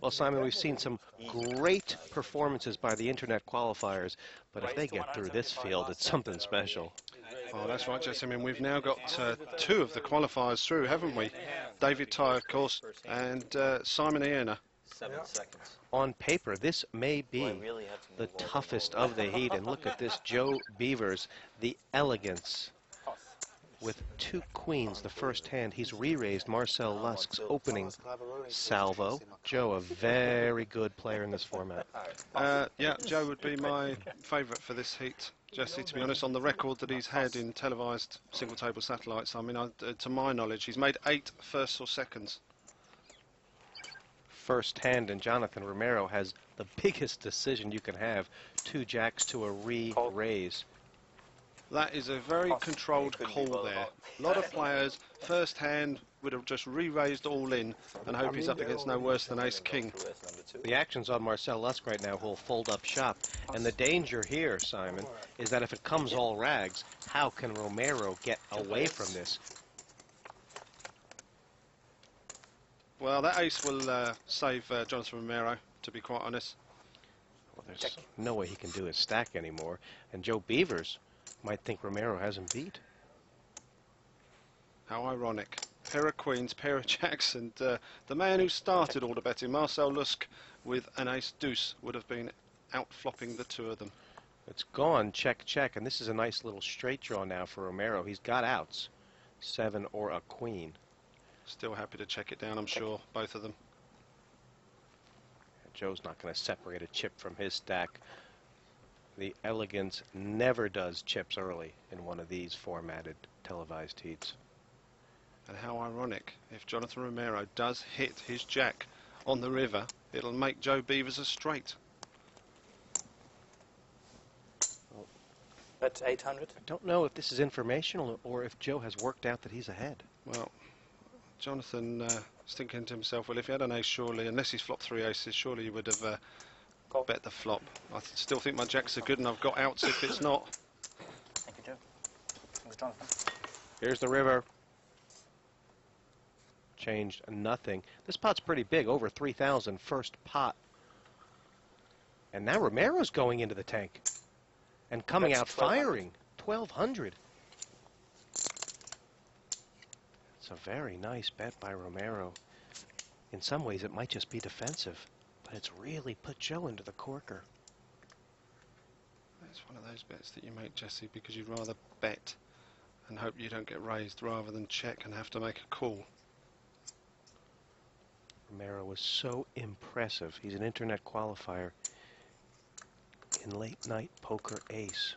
Well, Simon, we've seen some great performances by the Internet qualifiers, but if they get through this field, it's something special. Oh, that's right, Jess. I mean, we've now got two of the qualifiers through, haven't we? David Ty, of course, and Simon Iena. 7 seconds. On paper, this may be the toughest of the heat, and look at this, Joe Beavers, the elegance. With two queens, the first hand, he's re-raised Marcel Lusk's opening salvo. Joe, a very good player in this format. Yeah, Joe would be my favourite for this heat, Jesse, to be honest, on the record that he's had in televised single-table satellites. I mean, to my knowledge, he's made 8 firsts or seconds. First hand, and Jonathan Romero has the biggest decision you can have. 2 jacks to a re-raise. That is a very controlled call there. A lot of players, first hand, would have just re-raised all in and hope he's up against no worse than ace-king. The action's on Marcel Lusk right now, who'll fold up shop. And the danger here, Simon, is that if it comes all rags, how can Romero get away from this? Well, that ace will save Jonathan Romero, to be quite honest. Well, there's no way he can do his stack anymore. And Joe Beavers might think Romero has him beat. How ironic. Pair of queens, pair of jacks, and the man who started all the betting, Marcel Lusk, with an ace-deuce, would have been out-flopping the two of them. It's gone, check, check, and this is a nice little straight draw now for Romero. He's got outs, 7 or a queen. Still happy to check it down, I'm sure, both of them. Joe's not going to separate a chip from his stack. The elegance never does chips early in one of these formatted televised heats. And how ironic, if Jonathan Romero does hit his jack on the river, it'll make Joe Beavers a straight. That's 800. I don't know if this is informational or if Joe has worked out that he's ahead. Well, Jonathan is thinking to himself, well, if he had an ace, surely, unless he's flopped 3 aces, surely he would have bet the flop. I still think my jacks are good, and I've got outs if it's not. Thank you, Joe. Thanks, Jonathan. Here's the river. Changed nothing. This pot's pretty big, over 3,000 first pot. And now Romero's going into the tank and coming out firing. 1,200. It's a very nice bet by Romero. In some ways, it might just be defensive, but it's really put Joe into the corker. It's one of those bets that you make, Jesse, because you'd rather bet and hope you don't get raised rather than check and have to make a call. Romero was so impressive. He's an internet qualifier in late night poker ace.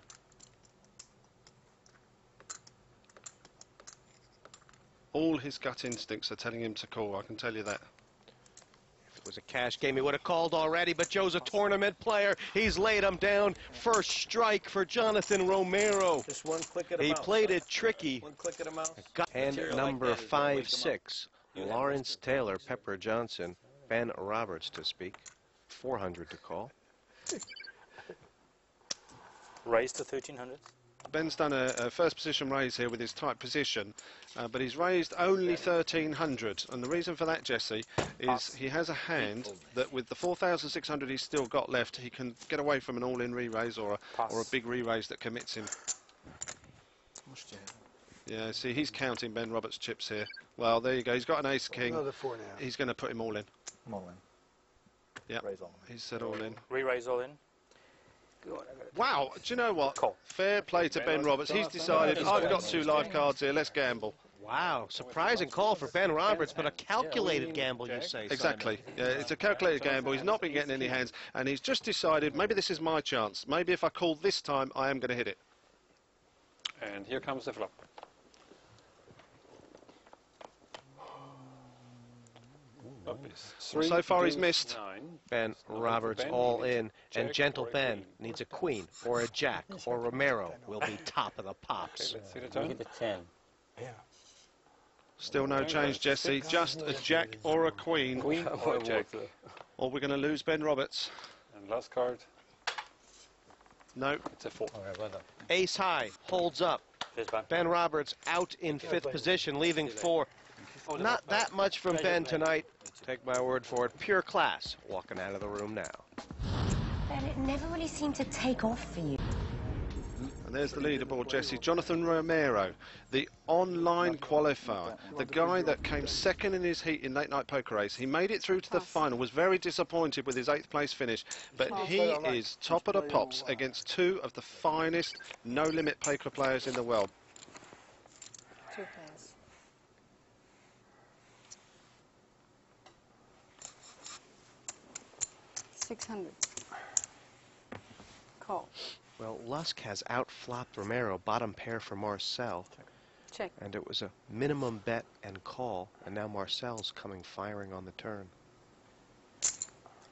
All his gut instincts are telling him to call, I can tell you that. If it was a cash game, he would have called already, but Joe's a tournament player. He's laid him down. First strike for Jonathan Romero. Just one click at a He mouse. played it tricky. One click at a mouse. Hand number 5-6. Lawrence Taylor, Pepper Johnson, Ben Roberts to speak. 400 to call. Raise to 1,300. Ben's done a first position raise here with his tight position, but he's raised only 1,300. And the reason for that, Jesse, is he has a hand that with the 4,600 he's still got left, he can get away from an all-in re-raise or a big re-raise that commits him. Yeah, see, he's counting Ben Roberts' chips here. Well, there you go. He's got an ace-king. Another 4 now. He's going to put him all in. I'm all in. Yeah, Raise all in. he's said all in. Re-raise all in. Wow, do you know what? Call. Fair play to Ben Roberts. He's decided, I've got 2 live cards here, let's gamble. Wow, surprising call for Ben Roberts, but a calculated gamble, you say, Simon. Exactly. Yeah, it's a calculated gamble. He's not been getting any hands, and he's just decided, maybe this is my chance. Maybe if I call this time, I am going to hit it. And here comes the flop. So far he's missed. Ben Roberts all in, and Gentle Ben needs a queen or a jack, or Romero will be top of the pops. Let's see the turn. Get the 10. Yeah. Still no change, Jesse. Just a jack or a queen. Queen or a jack. Or we're going to lose Ben Roberts. And last card. No. It's a 4. Ace high holds up. Here's Ben. Ben Roberts out in 5th position, leaving 4. Not that much from Ben tonight. Take my word for it. Pure class. Walking out of the room now. Ben, it never really seemed to take off for you. And there's the leaderboard, Jesse. Jonathan Romero, the online qualifier, the guy that came second in his heat in Late Night Poker Race. He made it through to the final, was very disappointed with his 8th place finish, but he is top of the pops against two of the finest no-limit poker players in the world. 2 pairs. $600. Call. Well, Lusk has outflopped Romero, bottom pair for Marcel. Check. And it was a minimum bet and call, and now Marcel's coming firing on the turn.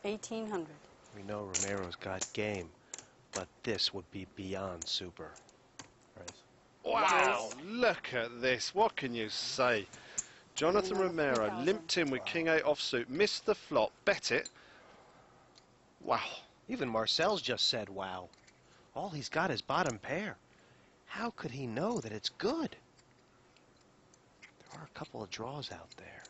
1,800. We know Romero's got game, but this would be beyond super. Wow, look at this. What can you say? Jonathan Romero limped in with King 8 offsuit, missed the flop, bet it. Wow. Even Marcel's just said wow. All he's got is bottom pair. How could he know that it's good? There are a couple of draws out there.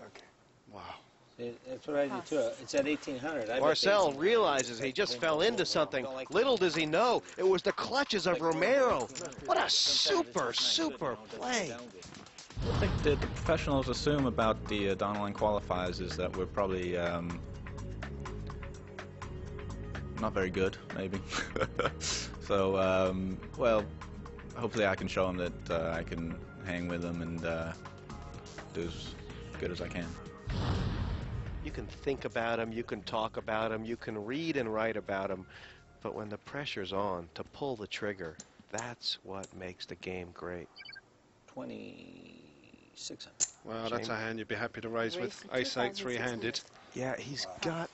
Okay. Wow. That's what I do too. It's at 1,800. Marcel realizes he just fell into something. Little does he know, it was the clutches of Romero. What a super, super play. I think the professionals assume about the Donline qualifiers is that we're probably not very good, maybe. So, well, hopefully I can show them that I can hang with them and do as good as I can. You can think about him, you can talk about him, you can read and write about him, but when the pressure's on, to pull the trigger, that's what makes the game great. 2,600. Well, that's a hand you'd be happy to raise with ace-8 three-handed. Yeah, he's got